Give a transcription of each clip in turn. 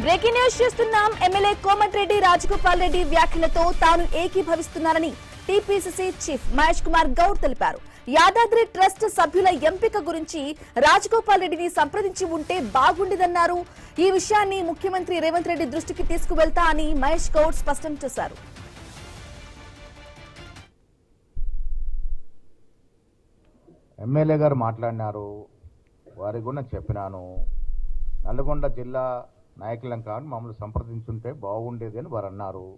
Breaking news చూస్తున్నాం. MLA Komatireddy Rajagopal Reddy వ్యాఖ్యలతో తాను ఏకీభవిస్తున్నానని టీపీసీసీ చీఫ్ మహేష్ కుమార్ గౌడ్ తెలిపారు. యాదాద్రి ట్రస్ట్ సభ్యుల ఎంపిక గురించి రాజగోపాల్ రెడ్డిని సంప్రదించి ఉంటే బాగుండేదన్నారు. ఈ విషయాన్ని ముఖ్యమంత్రి రేవంత్ రెడ్డి దృష్టికి తీసుకువెళ్తా అని మహేష్ గౌడ్ స్పష్టం చేశారు. ఎమ్మెల్యే గారు మాట్లాడినారు, వారి కూడా చెప్పినాను. నల్గొండ జిల్లా నాయకులం కాదు మమ్మల్ని సంప్రదించుంటే బాగుండేది అని వారు అన్నారు.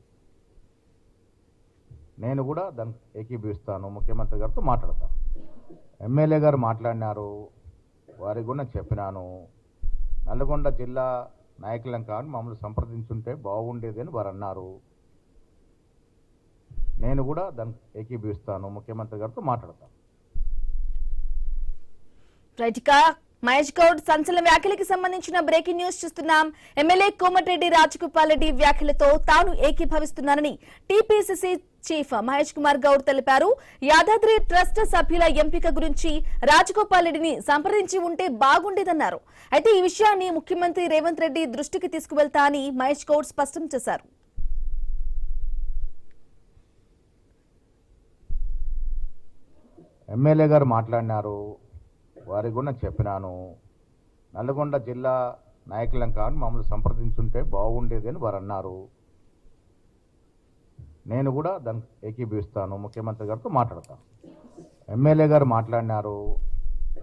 నేను కూడా దానికి ఏకీభవిస్తాను, ముఖ్యమంత్రి గారితో మాట్లాడతాను. ఎమ్మెల్యే గారు మాట్లాడినారు, వారి కూడా చెప్పినాను. నల్గొండ జిల్లా నాయకులం కాదు మమ్మల్ని సంప్రదించుంటే బాగుండేది అని వారు అన్నారు. నేను కూడా దానికి ఏకీభవిస్తాను, ముఖ్యమంత్రి గారితో మాట్లాడతాను. మహేష్ గౌడ్ సంచలన వ్యాఖ్యలకి సంబంధించిన బ్రేకింగ్ న్యూస్ చూస్తున్నాం. ఎమ్మెల్యే కోమటిరెడ్డి రాజగోపాల్ రెడ్డి వ్యాఖ్యలతో తాను ఏకీభవిస్తున్నానని టీపీసీసీ చీఫ్ మహేష్ కుమార్ గౌడ్ తెలిపారు. యాదాద్రి ట్రస్ట్ సభ్యుల ఎంపిక గురించి రాజగోపాల్ రెడ్డిని సంప్రదించి ఉంటే బాగుండేదన్నారు. అయితే ఈ విషయాన్ని ముఖ్యమంత్రి రేవంత్ రెడ్డి దృష్టికి తీసుకువెళ్తా అని మహేష్ గౌడ్ స్పష్టం చేశారు. ఎమ్మెల్యే గారు మాట్లాడినారు, వారి కూడా చెప్పినాను. నల్గొండ జిల్లా నాయకులం కాదు మమ్మల్ని సంప్రదించుంటే బాగుండేది అని వారు అన్నారు. నేను కూడా దానికి ఏకీభవిస్తాను, ముఖ్యమంత్రి గారితో మాట్లాడతాను. ఎమ్మెల్యే గారు మాట్లాడినారు,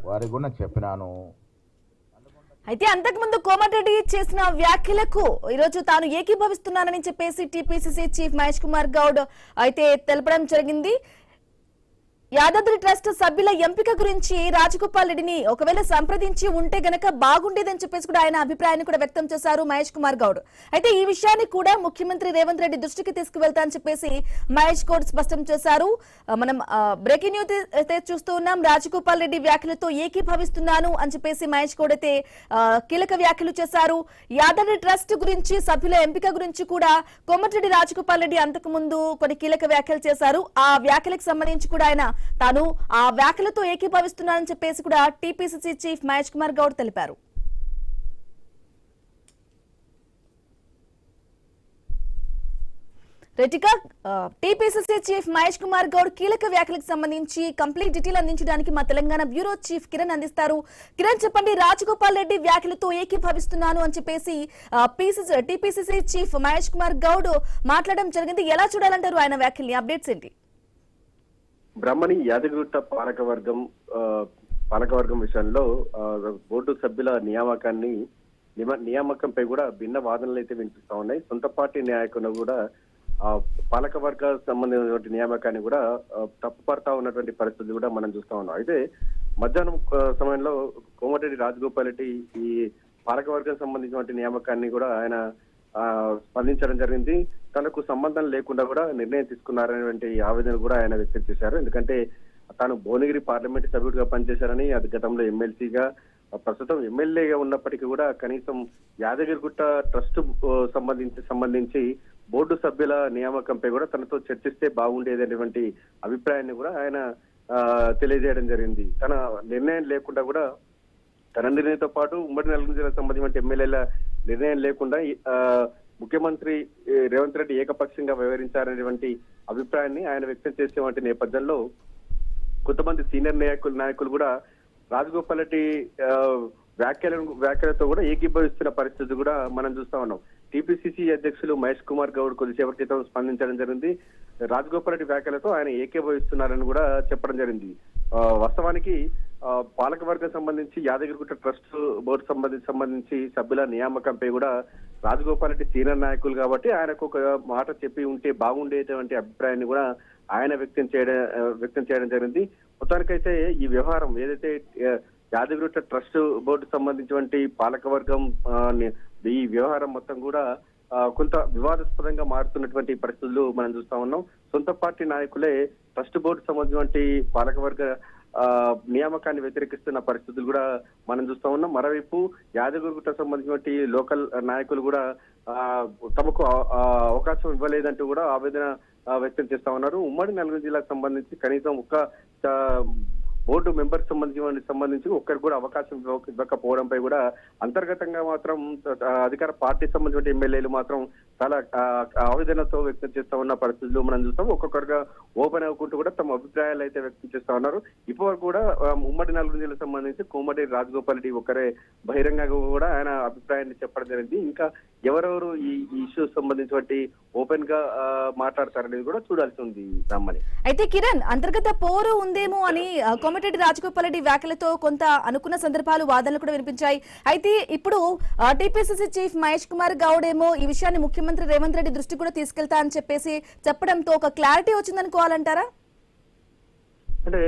వారి కూడా చెప్పినాను. అయితే అంతకుముందు కోమటిరెడ్డి చేసిన వ్యాఖ్యలకు ఈరోజు తాను ఏకీభవిస్తున్నానని చెప్పేసి టీపీసీసీ చీఫ్ మహేష్ కుమార్ గౌడ్ అయితే తెలపడం జరిగింది. యాదాద్రి ట్రస్ట్ సభ్యుల ఎంపిక గురించి రాజగోపాల్ రెడ్డిని ఒకవేళ సంప్రదించి ఉంటే గనక బాగుండేదని చెప్పేసి కూడా ఆయన అభిప్రాయాన్ని కూడా వ్యక్తం చేశారు మహేష్ కుమార్ గౌడ్. అయితే ఈ విషయాన్ని కూడా ముఖ్యమంత్రి రేవంత్ రెడ్డి దృష్టికి తీసుకువెళ్తా అని చెప్పేసి మహేష్ గౌడ్ స్పష్టం చేశారు. మనం బ్రేకింగ్ న్యూస్ అయితే చూస్తూ ఉన్నాం. రాజగోపాల్ రెడ్డి వ్యాఖ్యలతో ఏకీభవిస్తున్నాను అని చెప్పేసి మహేష్ గౌడ్ అయితే కీలక వ్యాఖ్యలు చేశారు. యాదాద్రి ట్రస్ట్ గురించి సభ్యుల ఎంపిక గురించి కూడా కోమటిరెడ్డి రాజగోపాల్ రెడ్డి అంతకు ముందు కొన్ని కీలక వ్యాఖ్యలు చేశారు. ఆ వ్యాఖ్యలకు సంబంధించి కూడా ఆయన తాను ఆ వ్యాఖ్యలతో ఏకీభవిస్తున్నానని చెప్పేసి కూడా టీపీసీసీ చీఫ్ మహేష్ కుమార్ గౌడ్ తెలిపారు. టీపీసీసీ చీఫ్ మహేష్ కుమార్ గౌడ్ కీలక వ్యాఖ్యలకు సంబంధించి కంప్లీట్ డీటెయిల్ అందించడానికి మా తెలంగాణ బ్యూరో చీఫ్ కిరణ్ అందిస్తారు. కిరణ్, చెప్పండి, రాజగోపాల్ రెడ్డి వ్యాఖ్యలతో ఏకీభవిస్తున్నాను అని చెప్పేసి టీపీసీసీ చీఫ్ మహేష్ కుమార్ గౌడ్ మాట్లాడడం జరిగింది. ఎలా చూడాలంటారు ఆయన వ్యాఖ్యల్ని? అప్డేట్స్ ఏంటి? బ్రహ్మణి యాదగిరిగుట్ట పాలకవర్గం విషయంలో బోర్డు సభ్యుల నియామకంపై కూడా భిన్న వాదనలు అయితే వినిపిస్తా ఉన్నాయి. సొంత పార్టీ నాయకులు కూడా పాలకవర్గ సంబంధించిన నియామకాన్ని కూడా తప్పుపడతా ఉన్నటువంటి పరిస్థితులు కూడా మనం చూస్తా ఉన్నాం. అయితే మధ్యాహ్నం సమయంలో కోమటిరెడ్డి రాజగోపాల్ రెడ్డి ఈ పాలకవర్గం సంబంధించిన నియామకాన్ని కూడా ఆయన స్పందించడం జరిగింది. తనకు సంబంధం లేకుండా కూడా నిర్ణయం తీసుకున్నారనేటువంటి ఆవేదన కూడా ఆయన వ్యక్తం చేశారు. ఎందుకంటే తాను భువనగిరి పార్లమెంట్ సభ్యుడిగా పనిచేశారని, అది గతంలో ఎమ్మెల్సీగా, ప్రస్తుతం ఎమ్మెల్యేగా ఉన్నప్పటికీ కూడా కనీసం యాదగిరిగుట్ట ట్రస్ట్ సంబంధించి బోర్డు సభ్యుల నియామకంపై కూడా తనతో చర్చిస్తే బాగుండేదనేటువంటి అభిప్రాయాన్ని కూడా ఆయన తెలియజేయడం జరిగింది. తన నిర్ణయం లేకుండా కూడా, తన నిర్ణయంతో పాటు ఉమ్మడి నల్గొండ జిల్లాకు సంబంధించిన ఎమ్మెల్యేల నిర్ణయం లేకుండా ముఖ్యమంత్రి రేవంత్ రెడ్డి ఏకపక్షంగా వ్యవహరించారనేటువంటి అభిప్రాయాన్ని ఆయన వ్యక్తం చేసేటువంటి నేపథ్యంలో కొంతమంది సీనియర్ నాయకులు కూడా రాజగోపాల్ రెడ్డి వ్యాఖ్యలతో కూడా ఏకీభవిస్తున్న పరిస్థితి కూడా మనం చూస్తా ఉన్నాం. టీపీసీసీ అధ్యక్షులు మహేష్ కుమార్ గౌడ్ కొద్దిసేపటి క్రితం స్పందించడం జరిగింది. రాజగోపాల్ రెడ్డి వ్యాఖ్యలతో ఆయన ఏకీభవిస్తున్నారని కూడా చెప్పడం జరిగింది. వాస్తవానికి పాలకవర్గం సంబంధించి యాదగిరిగుట్ట ట్రస్ట్ బోర్డు సంబంధించి సభ్యుల నియామకంపై కూడా రాజగోపాల్ రెడ్డి సీనియర్ నాయకులు కాబట్టి ఆయనకు ఒక మాట చెప్పి ఉంటే బాగుండేటువంటి అభిప్రాయాన్ని కూడా ఆయన వ్యక్తం చేయడం జరిగింది. మొత్తానికైతే ఈ వ్యవహారం ఏదైతే యాదగిరిగుట్ట ట్రస్ట్ బోర్డు సంబంధించినటువంటి పాలకవర్గం ఈ వ్యవహారం మొత్తం కూడా కొంత వివాదాస్పదంగా మారుతున్నటువంటి పరిస్థితులు మనం చూస్తా ఉన్నాం. సొంత పార్టీ నాయకులే ట్రస్ట్ బోర్డు సంబంధించినటువంటి పాలకవర్గ నియామకాన్ని వ్యతిరేకిస్తున్న పరిస్థితులు కూడా మనం చూస్తా ఉన్నాం. మరోవైపు యాదగిరిగుట్ట సంబంధించినటువంటి లోకల్ నాయకులు కూడా తమకు అవకాశం ఇవ్వలేదంటూ కూడా ఆవేదన వ్యక్తం చేస్తా ఉన్నారు. ఉమ్మడి నల్గొండ జిల్లాకు సంబంధించి కనీసం ఒక్క బోర్డు మెంబర్ సంబంధించి ఒక్కరికి కూడా అవకాశం ఇవ్వకపోవడంపై కూడా అంతర్గతంగా మాత్రం అధికార పార్టీ సంబంధించిన ఎమ్మెల్యేలు మాత్రం చాలా ఆవేదనతో వ్యక్తం చేస్తా ఉన్న పరిస్థితులు మనం చూస్తాం. ఒక్కొక్కరుగా ఓపెన్ అవ్వకుంటూ కూడా తమ అభిప్రాయాలు అయితే వ్యక్తం చేస్తా ఉన్నారు. ఇప్పటివరకు కూడా ఉమ్మడి నల్గొండ జిల్లాకు సంబంధించి కోమటిరెడ్డి రాజగోపాల్ రెడ్డి ఒకరే బహిరంగంగా కూడా ఆయన అభిప్రాయాన్ని చెప్పడం జరిగింది. ఇంకా ఎవరెవరు ఈ ఇష్యూ సంబంధించి ఓపెన్ గా మాట్లాడతారనేది కూడా చూడాల్సి ఉంది రమ్మని. అయితే కిరణ్, అంతర్గత పోరు ఉందేమో అని కోమటిరెడ్డి రాజగోపాల్ రెడ్డి వ్యాఖ్యలతో కొంత అనుకున్న సందర్భాలు వాదనలు కూడా వినిపించాయి. అయితే ఇప్పుడు టీపీసీసీ చీఫ్ మహేష్ కుమార్ గౌడ్ ఏమో ఈ విషయాన్ని ముఖ్యమంత్రి రేవంత్ రెడ్డి దృష్టికి కూడా తీసుకెళ్తా అని చెప్పేసి చెప్పడంతో ఒక క్లారిటీ వచ్చిందనుకోవాలంటారా? అంటే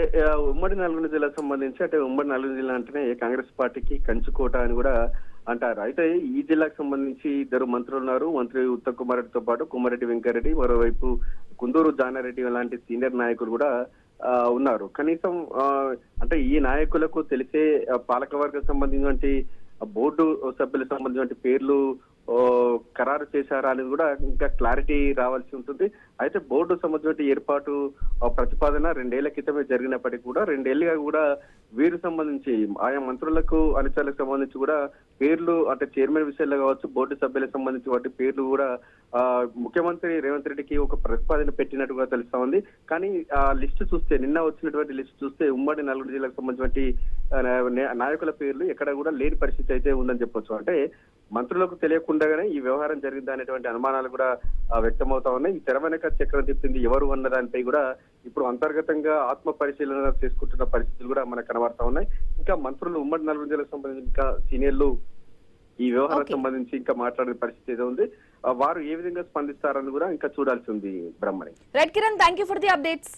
ఉమ్మడి నల్గొండ జిల్లాకు సంబంధించి అంటే ఉమ్మడి నల్గొండ జిల్లా అంటేనే కాంగ్రెస్ పార్టీకి కంచుకోట అని కూడా అంటారు. అయితే ఈ జిల్లాకు సంబంధించి ఇద్దరు మంత్రులు ఉన్నారు. మంత్రి ఉత్తమ్ కుమార్ రెడ్డితో పాటు కోమటిరెడ్డి వెంకరెడ్డి, మరోవైపు కుందూరు జానారెడ్డి లాంటి సీనియర్ నాయకులు కూడా ఉన్నారు. కనీసం అంటే ఈ నాయకులకు తెలిసే పాలకవర్గం సంబంధించిన బోర్డు సభ్యులకు సంబంధించిన పేర్లు ఖరారు చేశారా అనేది కూడా ఇంకా క్లారిటీ రావాల్సి ఉంటుంది. అయితే బోర్డు సంబంధించిన ఏర్పాటు ప్రతిపాదన 2 ఏళ్ల క్రితమే జరిగినప్పటికీ కూడా 2 ఏళ్లుగా కూడా వీరు సంబంధించి ఆయా మంత్రులకు అనుచరులకు సంబంధించి కూడా పేర్లు అంటే చైర్మన్ విషయాల్లో కావచ్చు, బోర్డు సభ్యులకు సంబంధించి వాటి పేర్లు కూడా ముఖ్యమంత్రి రేవంత్ రెడ్డికి ఒక ప్రతిపాదన పెట్టినట్టుగా తెలుస్తా ఉంది. కానీ ఆ లిస్టు చూస్తే, నిన్న వచ్చినటువంటి లిస్టు చూస్తే ఉమ్మడి నల్గొండ జిల్లాకు సంబంధించిన నాయకుల పేర్లు ఎక్కడ కూడా లేని పరిస్థితి అయితే ఉందని చెప్పొచ్చు. అంటే మంత్రులకు తెలియకుండానే ఈ వ్యవహారం జరిగింది అనేటువంటి అనుమానాలు కూడా వ్యక్తమవుతా ఉన్నాయి. ఈ తెర వెనక చక్రం తిప్పింది ఎవరు అన్న దానిపై కూడా ఇప్పుడు అంతర్గతంగా ఆత్మ పరిశీలన చేసుకుంటున్న పరిస్థితులు కూడా మనకు కనబడతా ఉన్నాయి. ఇంకా మంత్రులు ఉమ్మడి నల్గొండ జిల్లాకు సంబంధించి ఇంకా సీనియర్లు ఈ వ్యవహారం సంబంధించి ఇంకా మాట్లాడే పరిస్థితి ఏదో ఉంది. వారు ఏ విధంగా స్పందిస్తారని కూడా ఇంకా చూడాల్సి ఉంది Brahmani. Right Kiran, thank you for the updates.